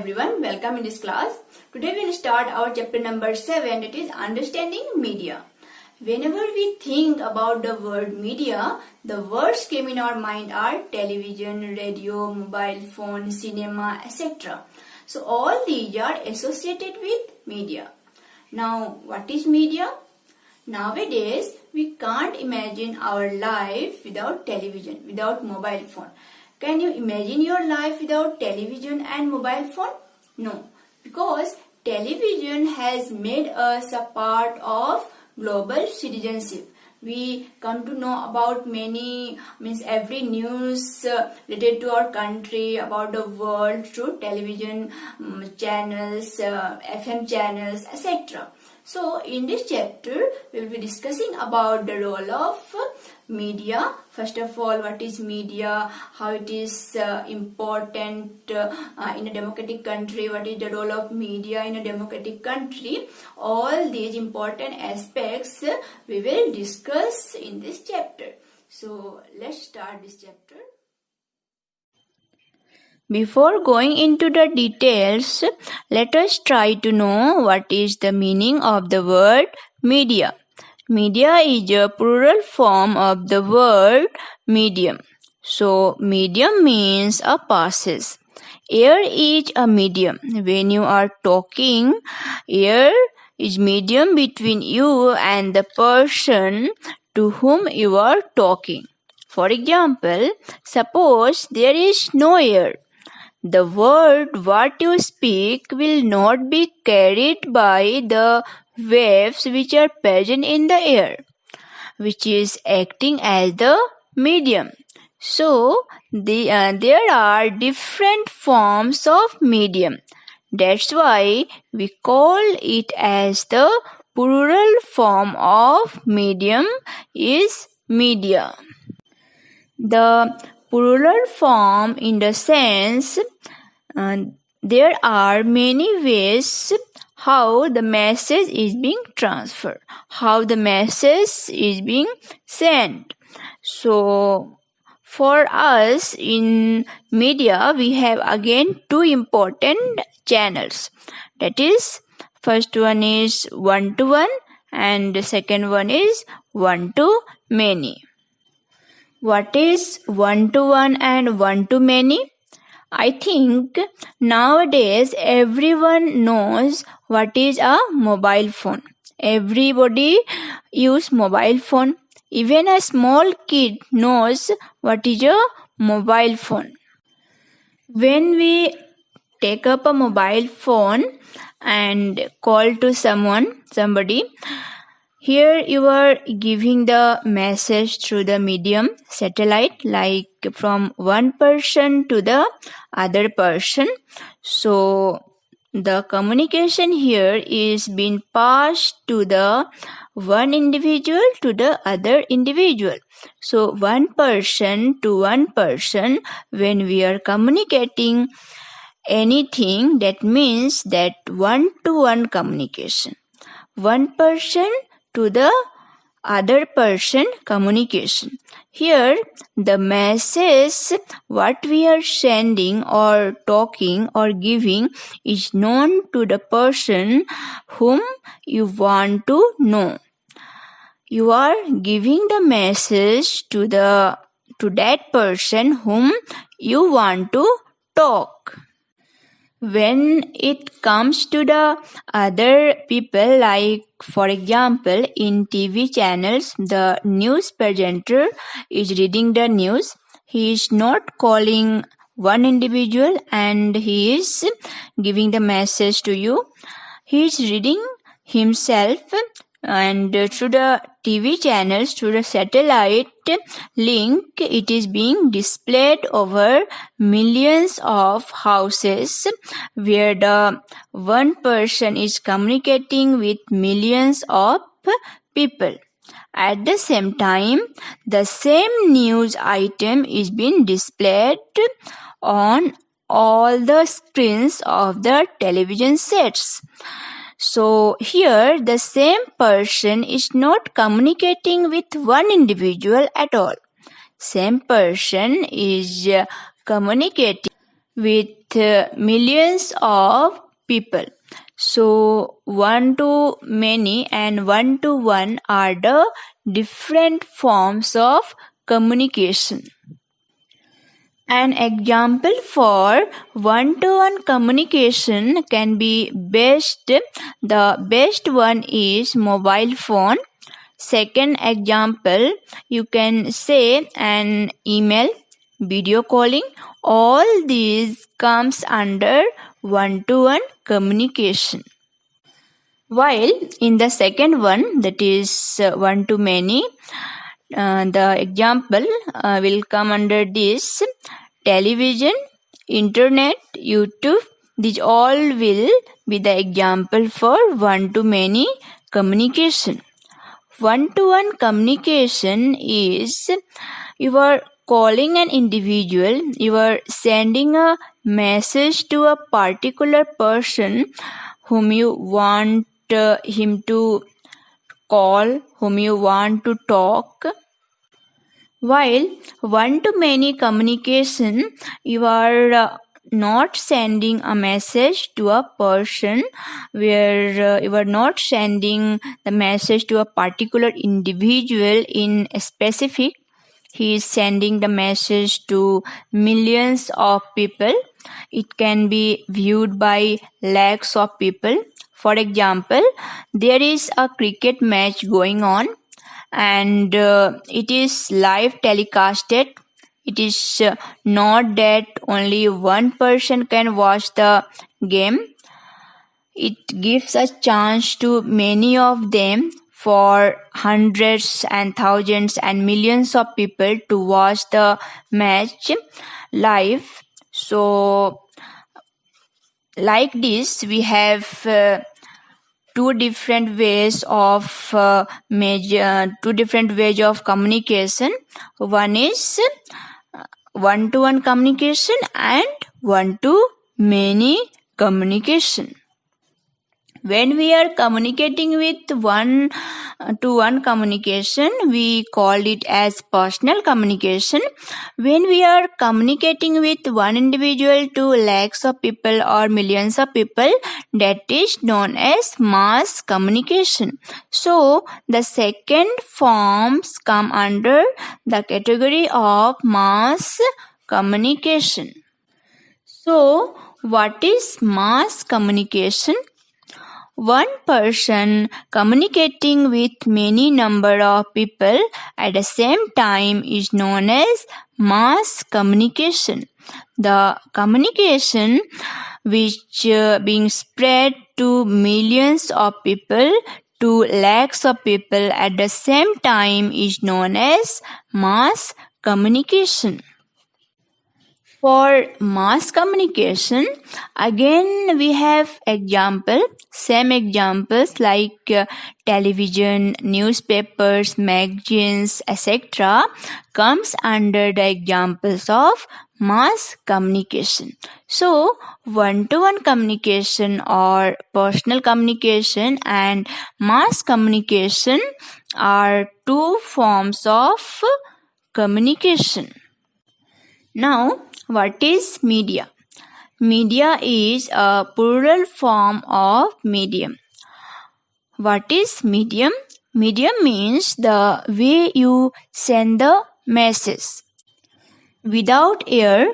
everyone, welcome in this class. Today we will start our chapter number 7, that is understanding media. Whenever we think about the word media, the words came in our mind are television, radio, mobile phone, cinema, etc. So all these are associated with media. Now what is media? Nowadays we can't imagine our life without television, without mobile phone. Can you imagine your life without television and mobile phone? No, because television has made us a part of global citizenship. We come to know about every news related to our country, about the world through television channels, FM channels, etc. So in this chapter, we will be discussing about the role of media. First of all, what is media, how it is important in a democratic country, what is the role of media in a democratic country. All these important aspects we will discuss in this chapter. So let's start this chapter. Before going into the details, let us try to know what is the meaning of the word media. Media is a plural form of the word medium. So, medium means a passage. Air is a medium. When you are talking, air is medium between you and the person to whom you are talking. For example, suppose there is no air. The word what you speak will not be carried by the waves which are present in the air, which is acting as the medium. So, there are different forms of medium. That's why we call it as the plural form of medium is media. The plural form in the sense there are many ways how the message is being transferred, how the message is being sent. So for us in media, we have again two important channels. That is, first one is one-to-one and the second one is one-to-many. What is one-to-one and one-to-many? I think nowadays everyone knows what is a mobile phone. Everybody use mobile phone. Even a small kid knows what is a mobile phone. When we take up a mobile phone and call to somebody, here you are giving the message through the medium satellite, like from one person to the other person. So the communication here is being passed to the one individual to the other individual. So one person to one person, when we are communicating anything, that means that one-to-one communication. One person to the other person communication. Here the message what we are sending or talking or giving is known to the person whom you want to know. You are giving the message to that person whom you want to talk. When it comes to the other people, like for example in TV channels, the news presenter is reading the news. He is not calling one individual and he is giving the message to you. He is reading himself, and through the TV channels, through the satellite link, it is being displayed over millions of houses where the one person is communicating with millions of people. At the same time, the same news item is being displayed on all the screens of the television sets. So here the same person is not communicating with one individual at all. Same person is communicating with millions of people. So one to many and one to one are the different forms of communication. An example for one-to-one communication can be best. The best one is mobile phone. Second example, you can say an email, video calling. All these comes under one-to-one communication. While in the second one, that is one-to-many, the example will come under this: television, internet, YouTube. These all will be the example for one-to-many communication. One-to-one communication is you are calling an individual, you are sending a message to a particular person whom you want him to call, whom you want to talk. While one-to-many communication, you are not sending a message to a person, where you are not sending the message to a particular individual in a specific. He is sending the message to millions of people. It can be viewed by lakhs of people. For example, there is a cricket match going on, and it is live telecasted. It is not that only one person can watch the game. It gives a chance to many of them, for hundreds and thousands and millions of people, to watch the match live. So like this, we have two different ways of communication. One is one-to-one communication and one-to-many communication. When we are communicating with one-to-one communication, we call it as personal communication. When we are communicating with one individual to lakhs of people or millions of people, that is known as mass communication. So the second forms come under the category of mass communication. So what is mass communication? One person communicating with many number of people at the same time is known as mass communication. The communication which being spread to millions of people, to lakhs of people at the same time, is known as mass communication. For mass communication, again we have same examples like television, newspapers, magazines, etc. comes under the examples of mass communication. So, one-to-one communication or personal communication and mass communication are two forms of communication. Now, what is media? Media is a plural form of medium. What is medium? Medium means the way you send the message. Without air,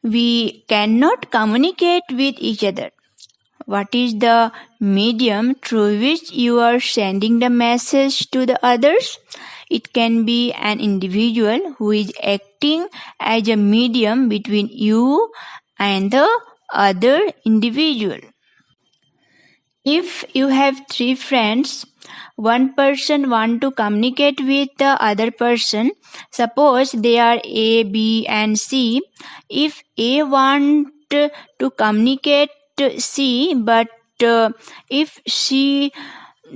we cannot communicate with each other. What is the medium through which you are sending the message to the others? It can be an individual who is acting as a medium between you and the other individual. If you have 3 friends, one person want to communicate with the other person. Suppose they are A, B and C. If A want to communicate C, but if she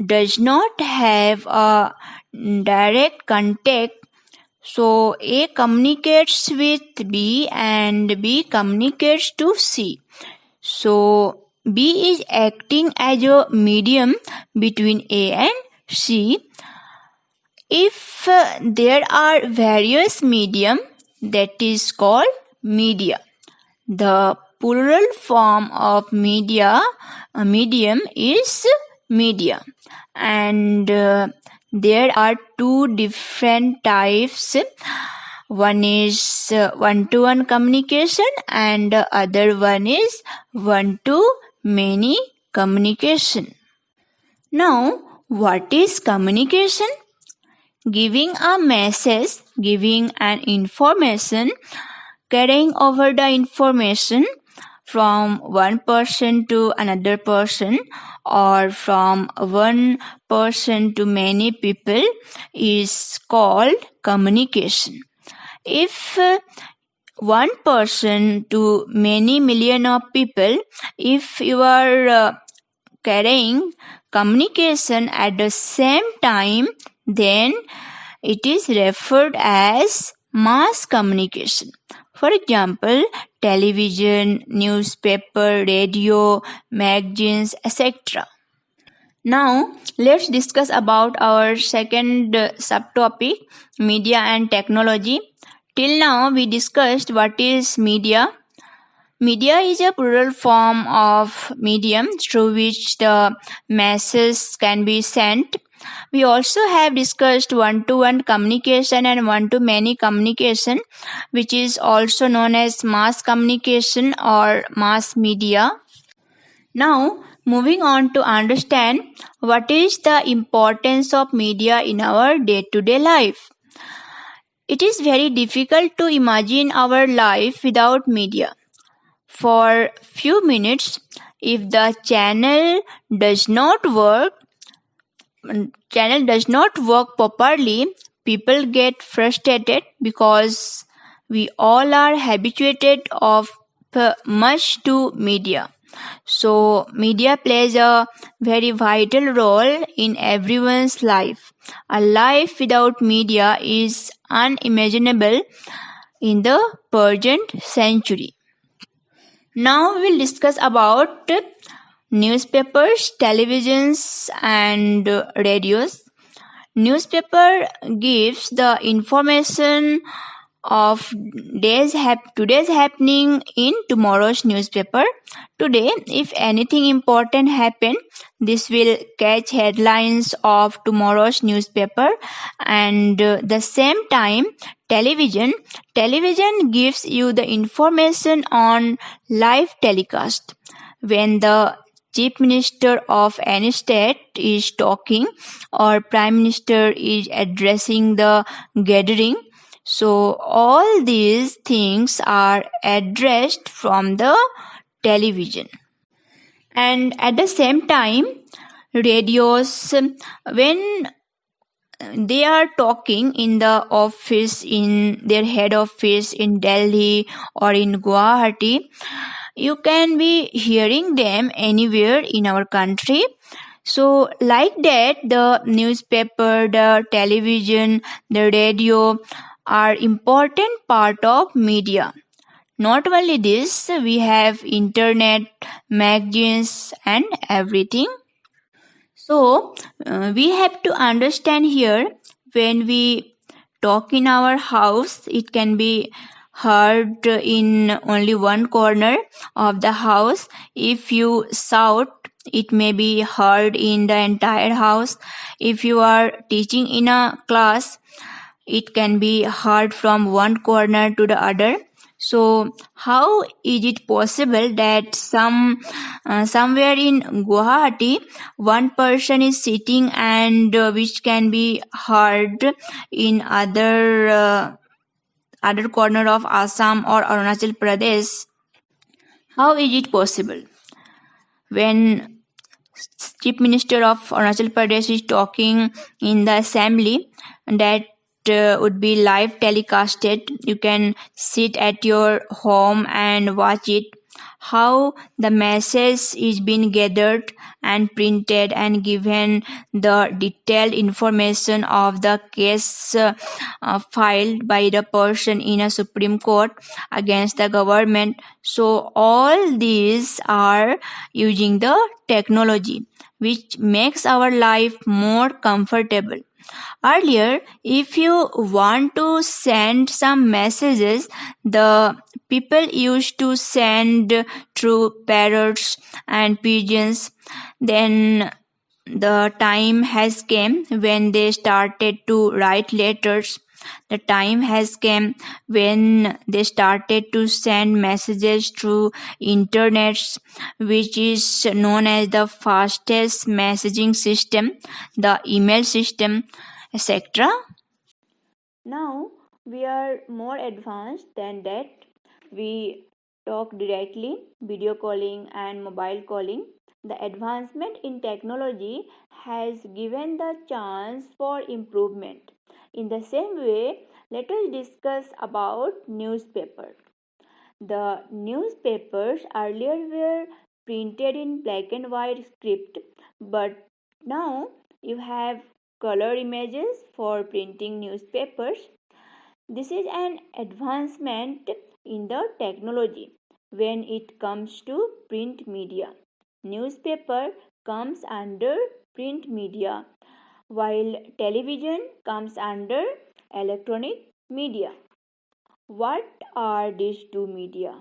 does not have a direct contact, so A communicates with B and B communicates to C. So B is acting as a medium between A and C. If there are various medium, that is called media. The plural form of medium is media. And there are two different types. One is one-to-one communication and the other one is one-to-many communication. Now, what is communication? Giving a message, giving an information, carrying over the information from one person to another person or from one person to many people is called communication. If one person to many million of people, if you are carrying communication at the same time, then it is referred as mass communication. For example, television, newspaper, radio, magazines, etc. Now, let's discuss about our second subtopic, media and technology. Till now, we discussed what is media. Media is a plural form of medium through which the masses can be sent. We also have discussed one-to-one communication and one-to-many communication, which is also known as mass communication or mass media. Now, moving on to understand what is the importance of media in our day-to-day life. It is very difficult to imagine our life without media. For few minutes, if the channel does not work properly, people get frustrated because we all are habituated of much to media. So media plays a very vital role in everyone's life. A life without media is unimaginable in the present century. Now we'll discuss about newspapers, televisions and radios. Newspaper gives the information of today's happening in tomorrow's newspaper. Today, if anything important happen, this will catch headlines of tomorrow's newspaper. And the same time, television gives you the information on live telecast. When the Chief Minister of any state is talking or Prime Minister is addressing the gathering, so all these things are addressed from the television. And at the same time, radios, when they are talking in the office, in their head office in Delhi or in Guwahati, you can be hearing them anywhere in our country. So like that, the newspaper, the television, the radio are important part of media. Not only this, we have internet, magazines and everything. So we have to understand here, when we talk in our house, it can be heard in only one corner of the house. If you shout, it may be heard in the entire house. If you are teaching in a class, it can be heard from one corner to the other. So how is it possible that somewhere in Guwahati one person is sitting and which can be heard in other corner of Assam or Arunachal Pradesh? How is it possible? When Chief Minister of Arunachal Pradesh is talking in the assembly, that would be live telecasted. You can sit at your home and watch it. How the message is being gathered and printed and given the detailed information of the case filed by the person in a Supreme Court against the government. So all these are using the technology, which makes our life more comfortable. Earlier, if you want to send some messages, the people used to send through parrots and pigeons. Then the time has come when they started to write letters. The time has come when they started to send messages through internets, which is known as the fastest messaging system, the email system, etc. Now we are more advanced than that. We talk directly, video calling and mobile calling. The advancement in technology has given the chance for improvement. In the same way, let us discuss about newspaper. The newspapers earlier were printed in black and white script, but now you have color images for printing newspapers. This is an advancement in the technology when it comes to print media. Newspaper comes under print media while television comes under electronic media. What are these two media?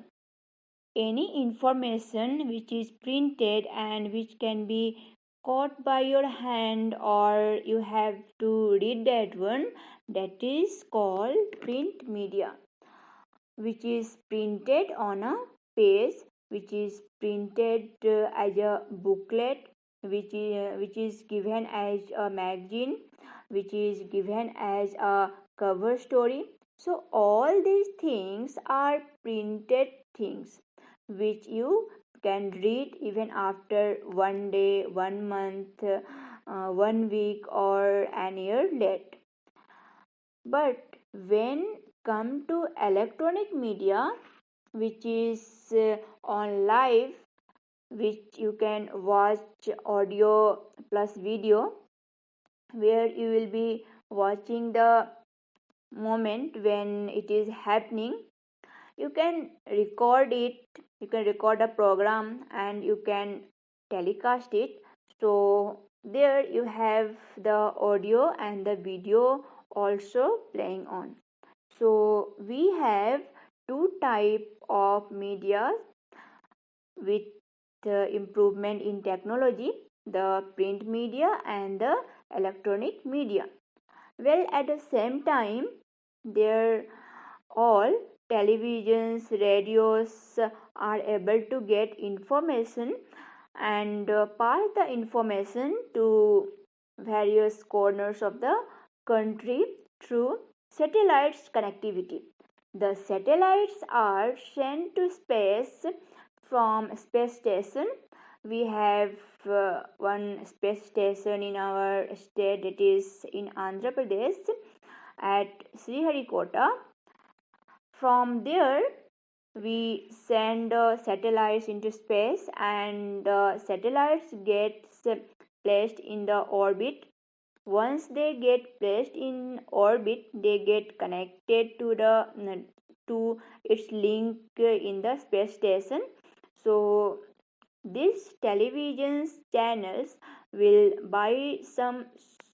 Any information which is printed and which can be caught by your hand or you have to read that one, that is called print media, which is printed on a page, which is printed as a booklet, which is given as a magazine, which is given as a cover story. So all these things are printed things which you can read even after 1 day, 1 month, 1 week or an year late. But when come to electronic media, which is on live, which you can watch audio plus video, where you will be watching the moment when it is happening. You can record it, you can record a program and you can telecast it. So there you have the audio and the video also playing on. So we have two type of media with improvement in technology, the print media and the electronic media. Well, at the same time, they're all televisions, radios are able to get information and pass the information to various corners of the country through satellites connectivity. The satellites are sent to space from space station. We have one space station in our state, that is in Andhra Pradesh at Sriharikota. From there we send satellites into space and satellites get placed in the orbit. Once they get placed in orbit, they get connected to its link in the space station. So these television channels will buy some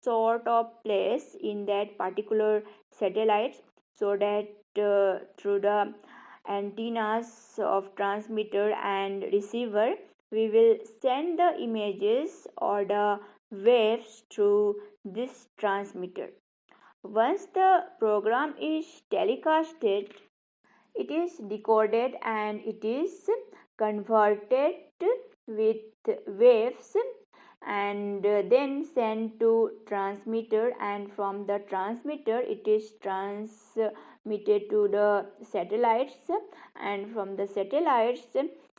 sort of place in that particular satellite, so that through the antennas of transmitter and receiver we will send the images or the waves through this transmitter. Once the program is telecasted, it is decoded and it is converted with waves and then sent to transmitter, and from the transmitter it is transmitted to the satellites, and from the satellites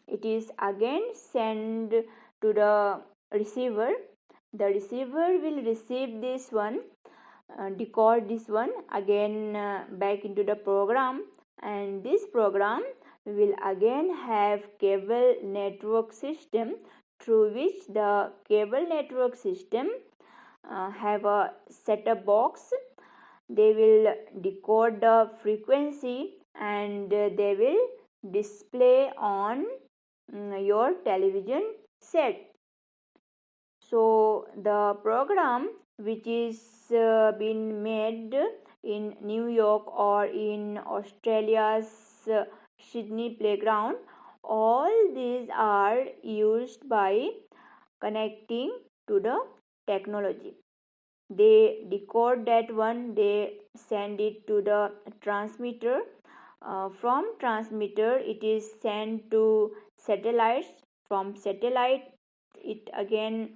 it is again sent to the receiver. The receiver will receive this one, decode this one again back into the program, and this program will again have cable network system, through which the cable network system have a set-top box. They will decode the frequency and they will display on your television set. So the program which is been made in New York or in Australia's Sydney playground. All these are used by connecting to the technology. They decode that one, they send it to the transmitter. From transmitter it is sent to satellites. From satellite it again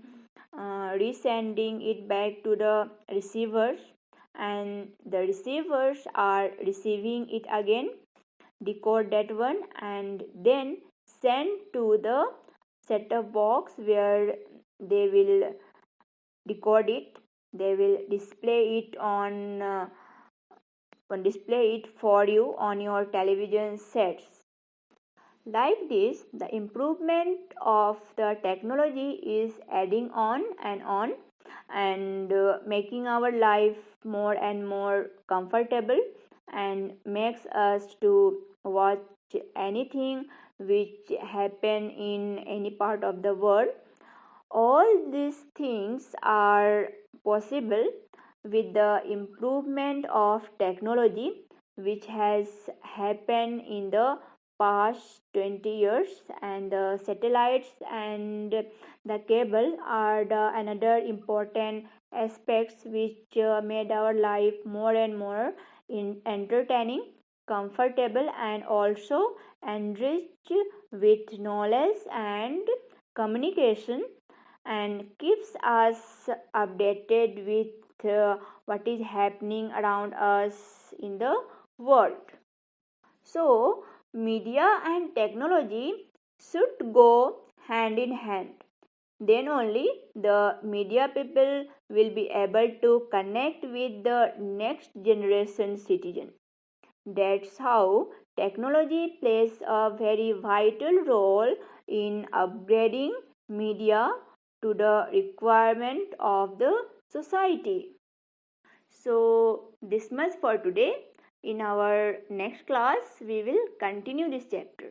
resending it back to the receivers, and the receivers are receiving it again, decode that one, and then send to the set-top box where they will decode it. They will display it for you on your television sets. Like this, the improvement of the technology is adding on and making our life more and more comfortable, and makes us to watch anything which happen in any part of the world. All these things are possible with the improvement of technology which has happened in the past 20 years, and the satellites and the cable are the another important aspects which made our life more and more entertaining, comfortable, and also enriched with knowledge and communication, and keeps us updated with what is happening around us in the world. So, media and technology should go hand in hand. Then only the media people will be able to connect with the next generation citizen. That's how technology plays a very vital role in upgrading media to the requirement of the society. So, this much for today. In our next class, we will continue this chapter.